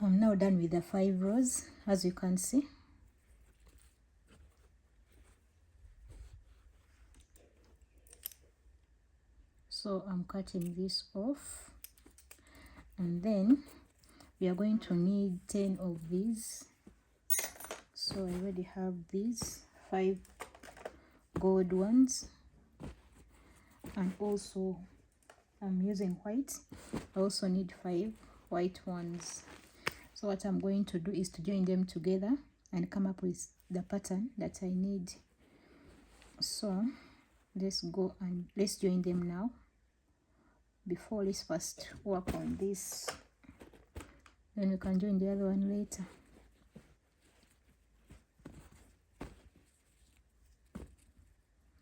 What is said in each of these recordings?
I'm now done with the 5 rows, as you can see. So I'm cutting this off, and then we are going to need 10 of these. So I already have these 5 gold ones, and also I'm using white. I also need 5 white ones. So what I'm going to do is to join them together and come up with the pattern that I need. So let's go and let's join them now. Before, let's first work on this, then we can join the other one later.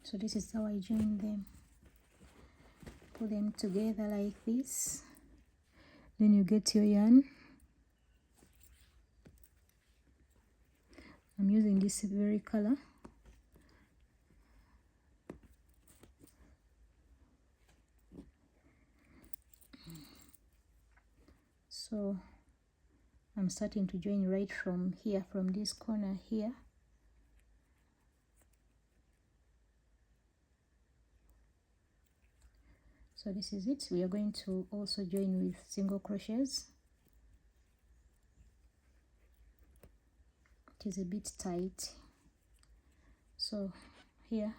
So this is how I join them. Put them together like this. Then you get your yarn. I'm using this very color. So I'm starting to join right from here, from this corner here. So this is it. We are going to also join with single crochets. It is a bit tight. So here,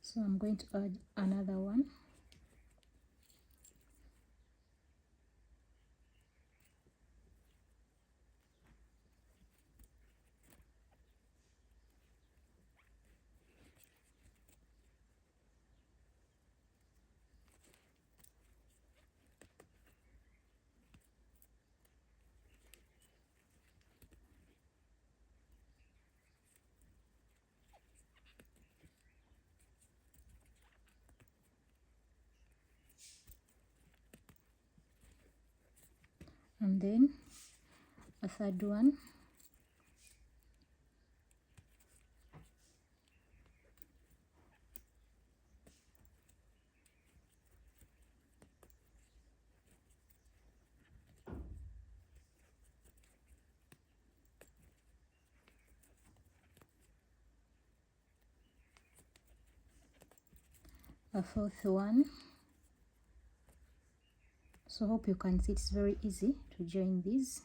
so I'm going to add another one. And then a third one. A fourth one. So hope you can see it's very easy to join these.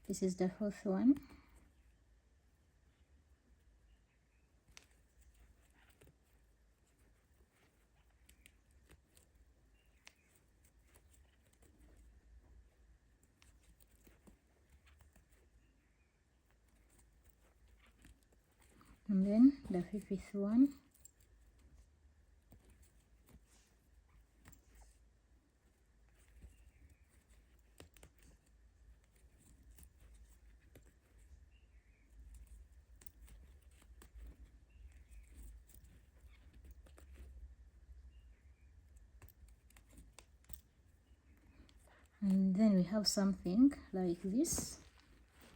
This is the fourth one. And then the fifth one. And then we have something like this.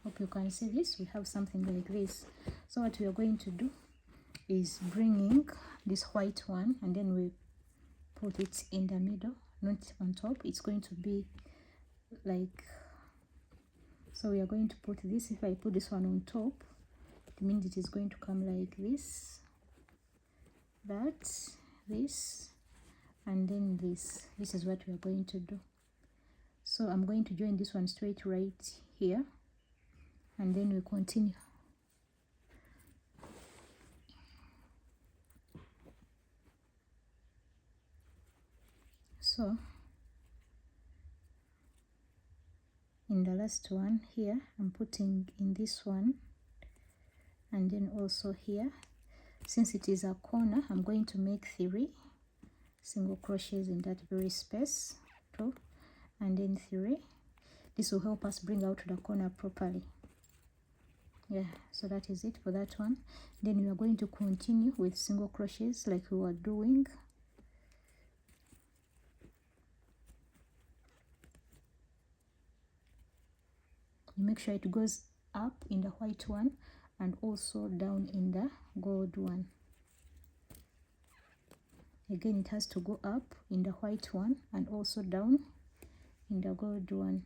Hope you can see this. We have something like this. So what we are going to do is bringing this white one, and then we put it in the middle, not on top. It's going to be like, so we are going to put this. If I put this one on top, it means it is going to come like this, that, this, and then this. This is what we are going to do. So I'm going to join this one straight right here, and then we continue. So in the last one here, I'm putting in this one, and then also here. Since it is a corner, I'm going to make 3 single crochets in that very space, 2 and then 3. This will help us bring out the corner properly. Yeah, so that is it for that one. Then we are going to continue with single crochets like we were doing. You make sure it goes up in the white one and also down in the gold one. Again, it has to go up in the white one and also down in the gold one.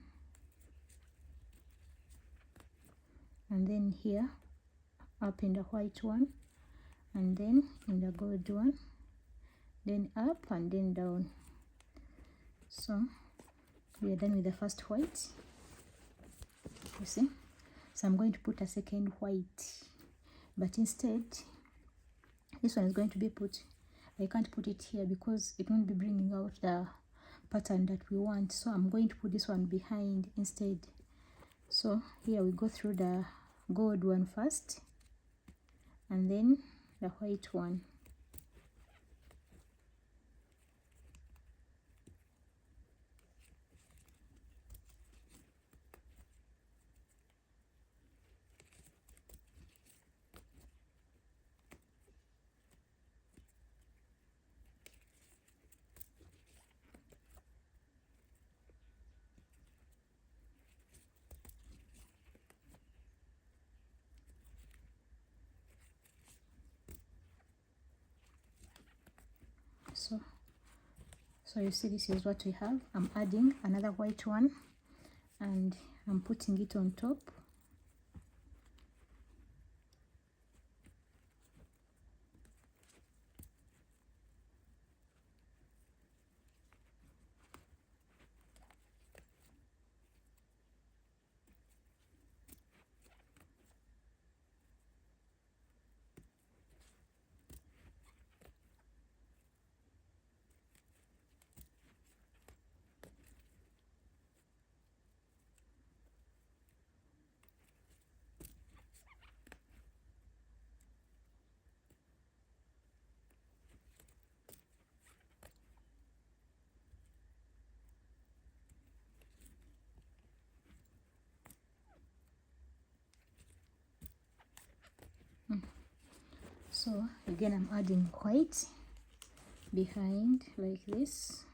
And then here, up in the white one and then in the gold one, then up and then down. So we are done with the first white, you see. So I'm going to put a second white, but instead this one is going to be put, I can't put it here because it won't be bringing out the pattern that we want, so I'm going to put this one behind instead. So here we go through the gold one first and then the white one. So you see, this is what we have. I'm adding another white one and I'm putting it on top. So again, I'm adding white behind like this.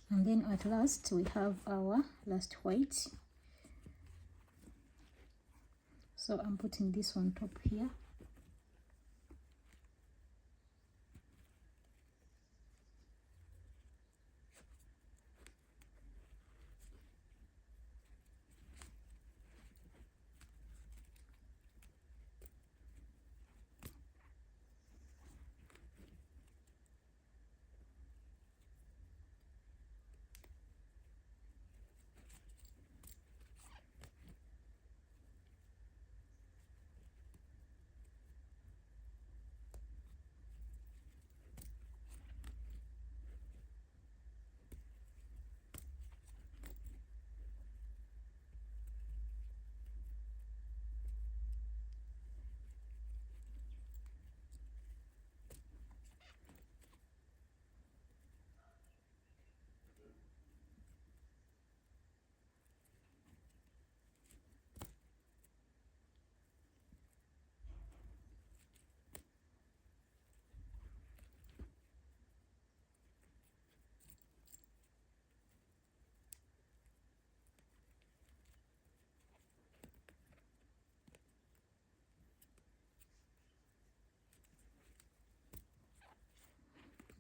And then at last we have our last white. So I'm putting this on top here.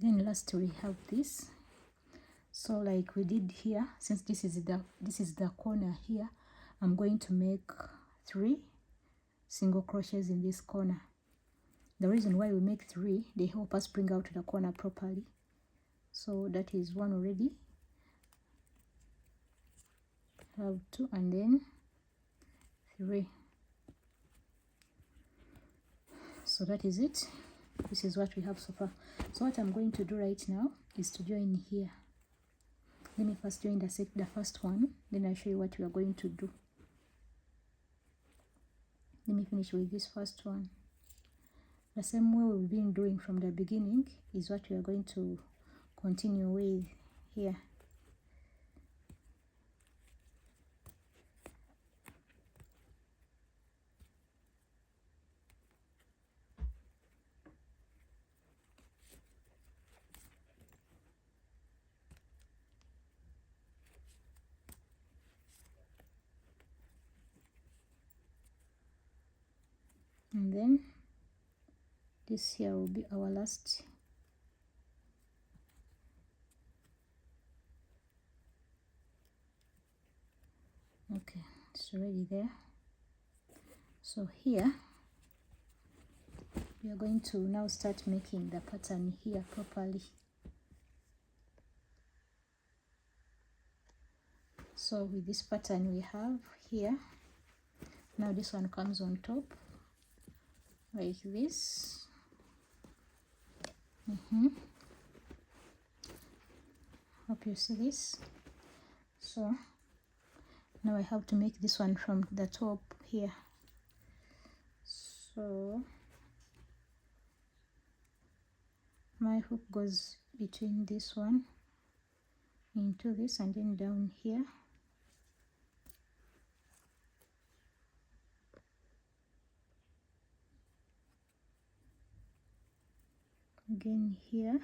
Then last we have this. So like we did here, since this is the corner here, I'm going to make 3 single crochets in this corner. The reason why we make 3, they help us bring out the corner properly. So that is one already. Have 2 and then 3. So that is it. This is what we have so far. So what I'm going to do right now is to join here. Let me first join the first one, then I'll show you what we are going to do. Let me finish with this first one. The same way we've been doing from the beginning is what we are going to continue with here. And then this here will be our last. Okay, it's already there. So here we are going to now start making the pattern here properly. So with this pattern we have here, now this one comes on top like this. Hope you see this. So now I have to make this one from the top here. So my hook goes between this one into this and then down here. Again here.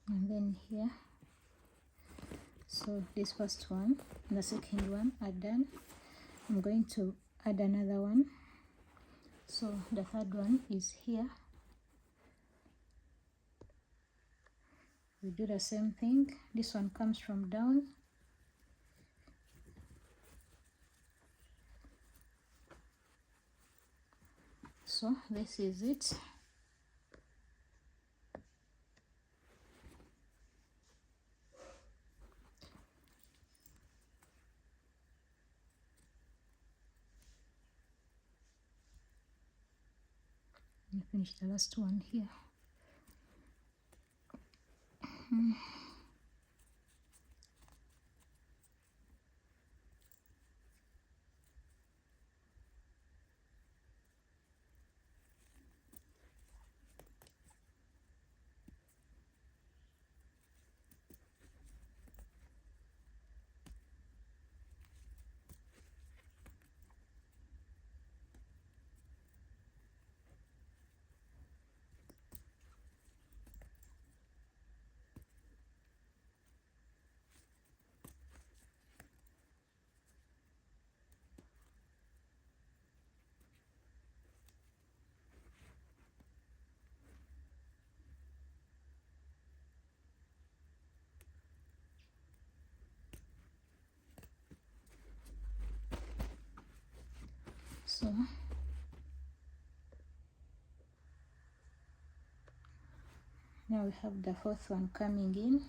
And then here. So this first one and the second one are done. I'm going to add another one. So the third one is here. We do the same thing. This one comes from down. So this is it. And finish the last one here. So now we have the fourth one coming in.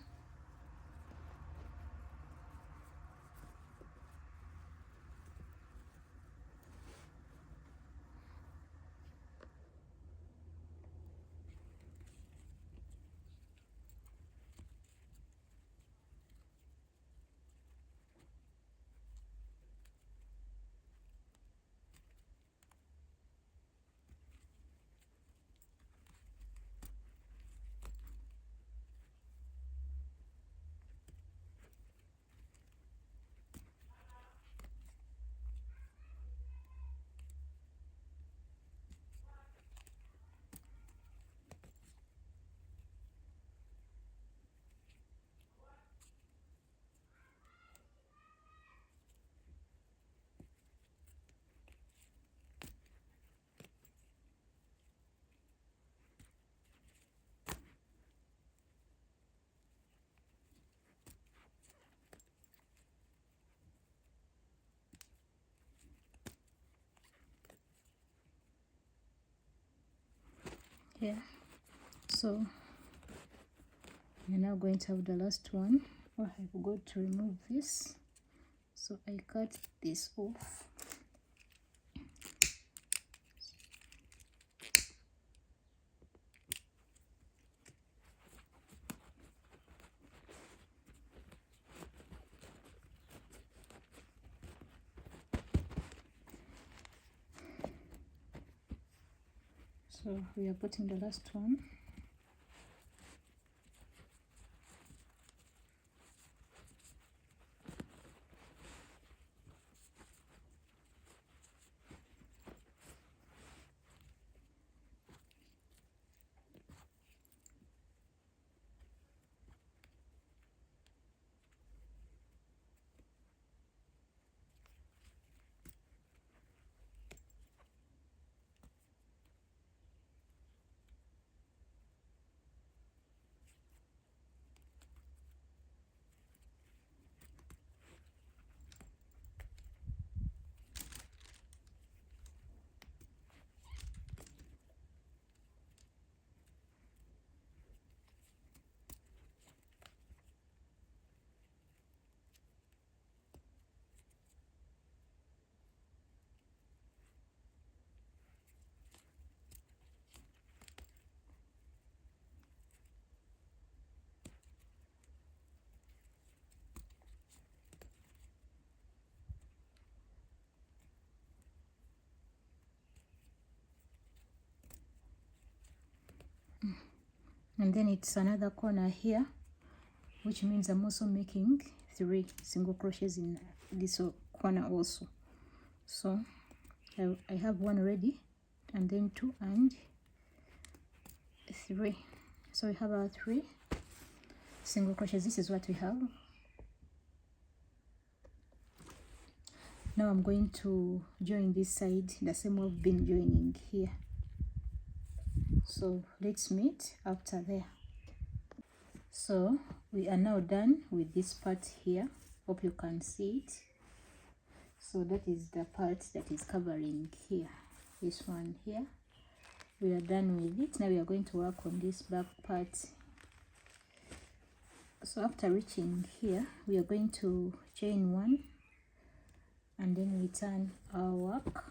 here. So we're now going to have the last one. Oh, I forgot to remove this, so I cut this off. So we are putting the last one. And then it's another corner here, which means I'm also making 3 single crochets in this corner also. So I have one ready, and then 2 and 3. So we have our 3 single crochets. This is what we have. Now I'm going to join this side the same way I've been joining here. So let's meet after there. So we are now done with this part here. Hope you can see it. So that is the part that is covering here, this one here. We are done with it. Now we are going to work on this back part. So after reaching here, we are going to chain 1 and then return our work,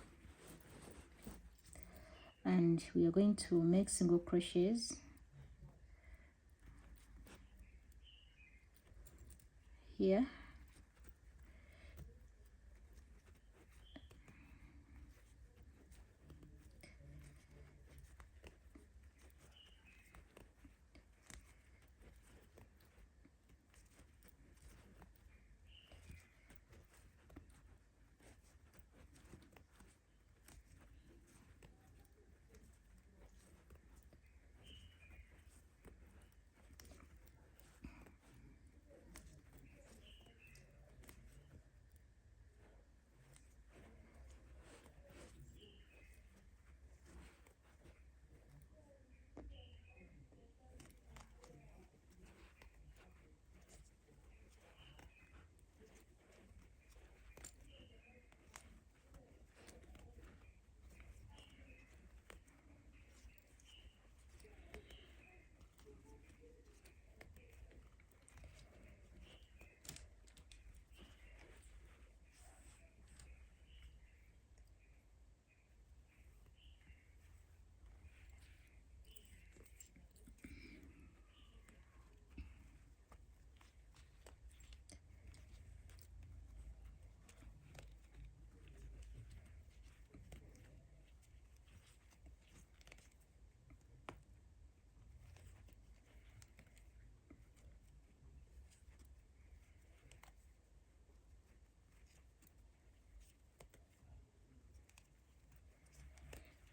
and we are going to make single crochets here.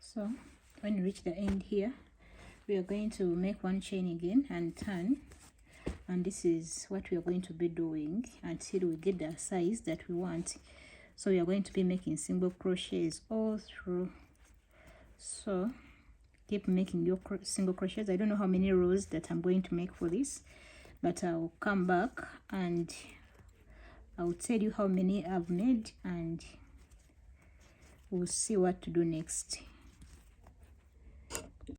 So when you reach the end here, we are going to make 1 chain again and turn, and this is what we are going to be doing until we get the size that we want. So we are going to be making single crochets all through. So keep making your single crochets. I don't know how many rows that I'm going to make for this, but I'll come back and I'll tell you how many I've made, and we'll see what to do next.